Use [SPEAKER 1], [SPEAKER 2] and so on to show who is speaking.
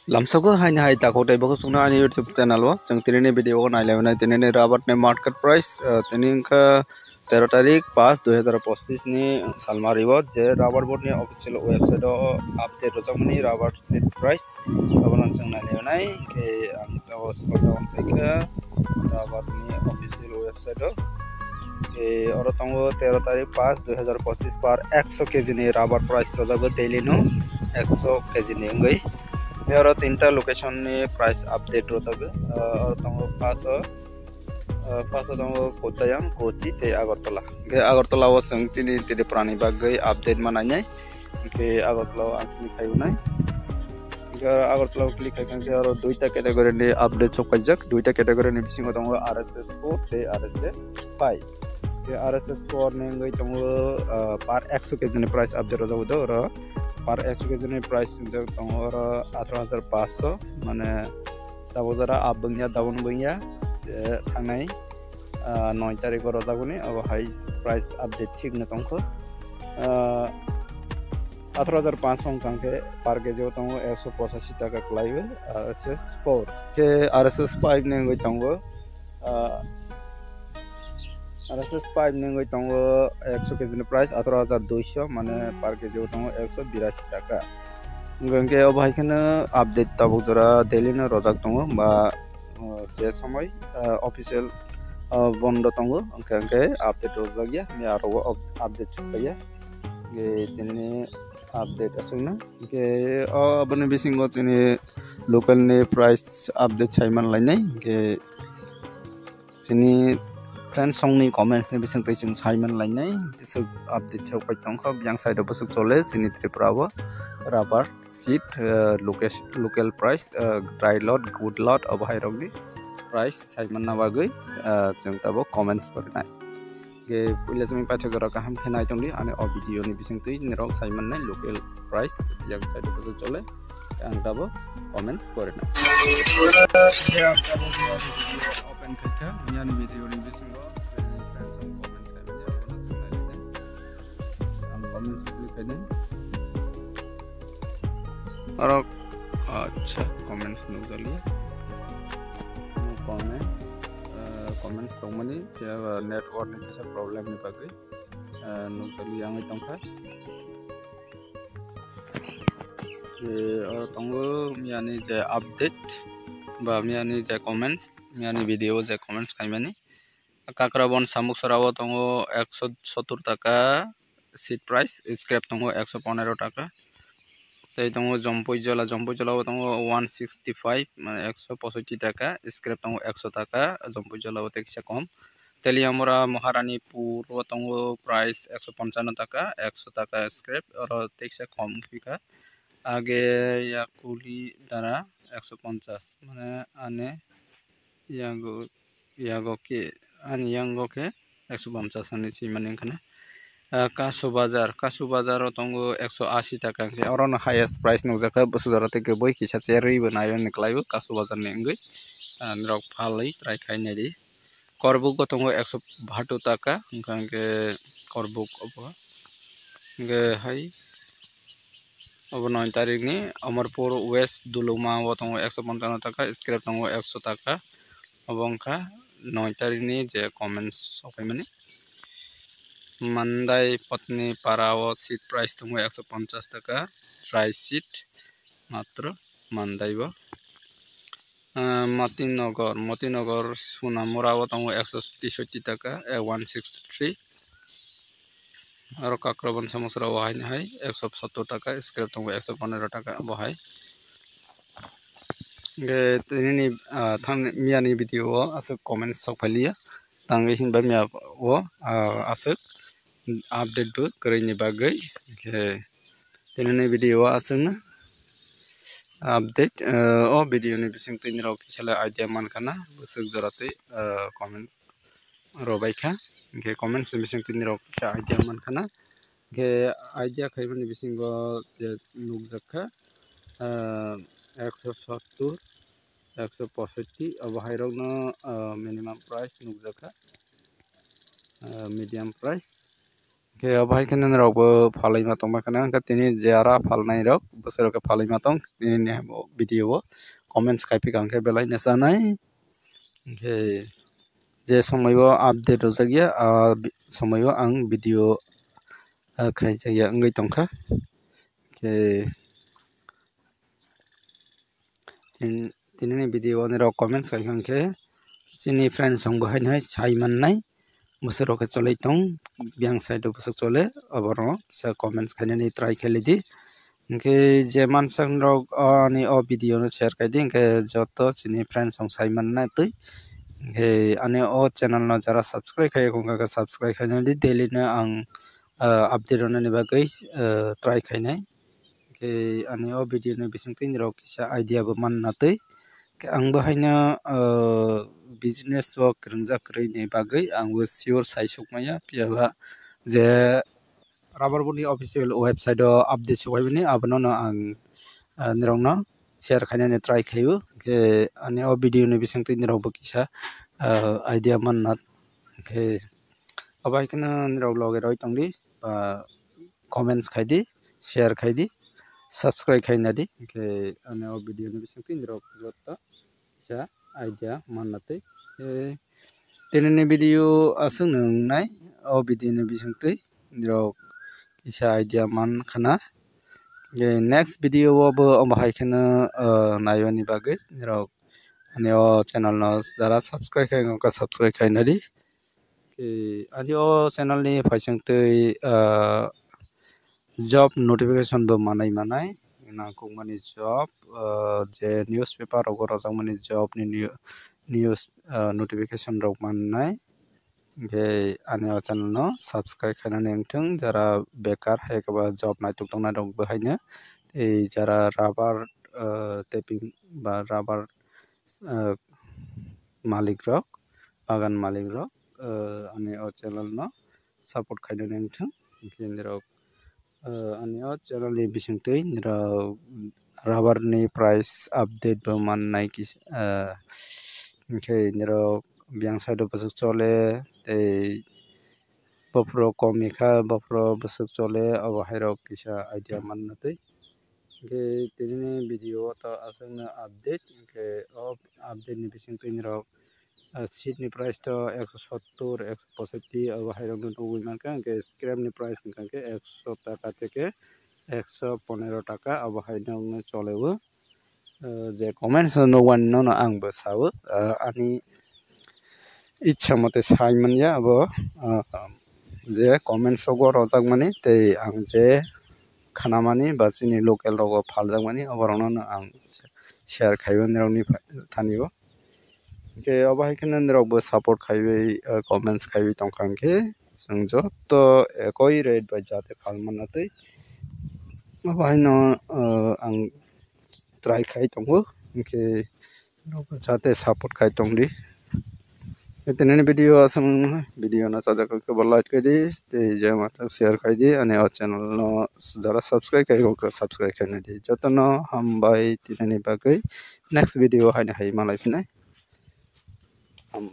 [SPEAKER 1] Lamsoko hain hai ta kotai bako sungna ani YouTube channel wo jeng tinini video ko nailai na tinini rabat ne market price tinin ka 13 तारीख 5 2025 ni salmari wo je rabar board ni official website o update rojamani rabar seat price abonan jeng nailai nai ke ang tawo scroll down ke rabar ni official website o ke oro tongo 13 तारीख 5 2025 par 100 kg ni rabar price rojago daily no 100 kg ni ngai और तीनटा location ने price update हो सके और तंगो पास तंगो कोटायाम कोची ते अगरतला वो संगतिनी तेरे प्राणी बाग गई अपडेट मनाने के अगरतला क्लिक है उन्हें अगरतला क्लिक है क्योंकि और दुईटा कैटेगरी ने अपडेट चौकाजक दुईटा कैटेगरी ने बिसिंग तंगो RSS 4 ते RSS 5 के RSS 4 ने गई तंगो पार 100 के दिन प्राइस अपडेट हो जाओ और par 100 kg ni price untuk tongor 18,500 mana tahu jara abangnya daun bangnya tangai 9 tarik rozaguni अब high price update ठीक न तंको 18,500 कांके par kg तंगो 185 টাকা क्लाइव RSS 4 के RSS 5 ने गई तंगो RSS 5 ने गई तंगो 100 kg प्राइस 18,200 माने पर केजी तंगो 182 টাকা गंगे अब हाइखने अपडेट ताबो जरा डेली न रजाक तंगो बा जे समय ऑफिशियल बंद तंगो अंके अपडेट रजागिया मे आरो अपडेट छुपाया गे दिनने अपडेट असुना के अबने बिसिंगो चने लोकल ने प्राइस अपडेट छाइमान लाइनाय के चनि फ्रेंड्स संगनी कमेंट्स ने बिसंग तैजों साइमन लाइनाय बिसोर अपडेट चौपाय तंखो बियां साइड बसुक चले सिनि त्रिपुराबो rubber sheet local price dry lot good lot अब हाइरगनि प्राइस साइमन ना बागै जों ताबो कमेंट्स परनाय के पहिले जों पाठक जरा काहाम खेनाय तंदि आने अ वीडियो नि बिसंग तै निरक साइमन नाय लोकल प्राइस बियां साइड बसुक चले आं ताबो कमेंट्स परनाय ओपन करके मियान वीडियो नि बिसंग और अच्छा कमेंट्स नु चलिए कमेंट्स तो मनी नेटवर्क नि किसा प्रॉब्लम नि बागै नु चलिए आंगै तंखा और तंगो मियानि जे अपडेट बा मियानि जे कमेंट्स मियानि वीडियो जे कमेंट्स काइमानि काकराबन सामुकसराव तंगो 170 টাকা सीट प्राइस स्क्रैप तंगो 115 টাকা तै तंगो जम्पयजला तंगो 165 माने 165 টাকা स्क्रैप तंगो 100 টাকা जम्पयजला तेक्सा कम तेलियामरा महारानीपुर तंगो प्राइस 155 টাকা 100 টাকা स्क्रैप और तेक्सा कम फिका आगे याकुली दारा 150 माने आने यागो के आने यांगो के 150 आने सी माने खाना कासु बाजार तंगो 180 টাকা के और हाईएस्ट प्राइस नौजाका बसुदारते के बय किसा चेरी बनायो निकलायो कासु बाजार ने अंगै रक फालै ट्राई खाइने दी करबुक तंगो 172 টাকা के करबुक अब गे हाई अब 9 तारिख नि अमरपुर वेस्ट दुलुमा तंगो 155 টাকা स्क्रैप तंगो 100 টাকা अबंखा 9 तारिख नि जे कमेंट्स सफाय माने मंदाई पत्नी पाराव सीट प्राइस तंगो 150 টাকা प्राइस सीट मात्र मंदाई बो मतिनगर सुनामुराव तंगो 163 টাকা 163 और काकराबन सामुसराव हाय 170 টাকা स्क्रैप तंगो 115 টাকা बहाय गे तिनि मियानि वीडियो आसे कमेंट्स सफालिया तांगे हिनबा मिया वो आसे अपडेट बो करैनि बागै के तिनि वीडियो आसुना अपडेट ओ वीडियो नि बिसिं तिनि रक किसला आइडिया मानखाना बसुक जराते कमेंट्स रबाइखा के कमेंट्स बिसिं तिनि रक किसा आइडिया मानखाना के आइडिया खैबनि बिसिं गो जे नुकजखा 170 165 अब हाइरगनो मिनिमम प्राइस नुकजखा medium price ke abai kene rok falai ma tong kana ka tini jara falnai rok bosero ke falai ma tong tini ne video comments kaipi kangke belai nesanai ke je somayo update rojagya somayo ang video khaijagya ngai tongkha ke tini video ne rok comments kai kangke chini friends song bo hai sai mannai bosero ke cholai tong biang side bosok chole aboro sa comments khainani try khelidi ke je mansang rok ani o video no share kai din ke joto chini friends song sai mannai tui ke ani o channel no jara subscribe khai kongka subscribe khainani daily na ang update onani bagai try khainai ke ani o video no bising tin rok kisa idea bo manna tui ke ang bahaina business work rungja krei ni bagai ang sure sai sukmaya piaba je rubber board ni official website o update sukaibini abono no ang nirongno share khainani try khayu ke ani o video ni bising tin rok bo kisa idea manna ke abai kana nirok loge roi tongdi ba comments khaidi share khaidi subscribe khainadi ke ani o video ni bising tin rok jotta sa idea mannate tenene video asung nai o video ni bising tui nirok isa idea man khana ke next video bo amhai khana nayoni bagai nirok ani o channel no jara subscribe khai ngka subscribe khainadi ke ani o channel ni phaisang tui job notification bo manai na kungmani job je newspaper ro rojak mani job ni news notification rok mannai ke ani o channel no subscribe khainani engthong jara bekar haikaba job naituk tongna rok bahaina ei jara rubber tapping ba rubber malik rok bagan malik rok ani o channel no support khainani engthong kini rok ani o channel ni bising tui nirok rubber ni price update bo mannai kis ke nirok biang side bosok chole tei bofro komikha bofro bosok chole abo hairok kisa idea manna tui ke tini video to asungna update ke o update ni bising tui nirok seat ni price to 170 165 abo hairok no tugui manka ke scrap ni price hingka ke 100 taka থেকে 115 টাকা abo haino cholewo je comments no one no angbo sawo ani ichha mate saimon ya abo je comments go rojak mani tei ang je khanamani ba chini local rogo phaljak mani aborno no ang share khaibon rokni thanibo ke abo haikena rok bo support khaibai comments khaibai tongkang ke jong joto ekoi rate bai jate phalmana tei abo haino ang try khai tongo ke jate support khai tongdi tenene video asang video na sajak ke like kadi te jama share khai di ane o channel no jara subscribe khai ko subscribe khai na di jotono ham bai tinani bagai next video haina hai malai pinai ham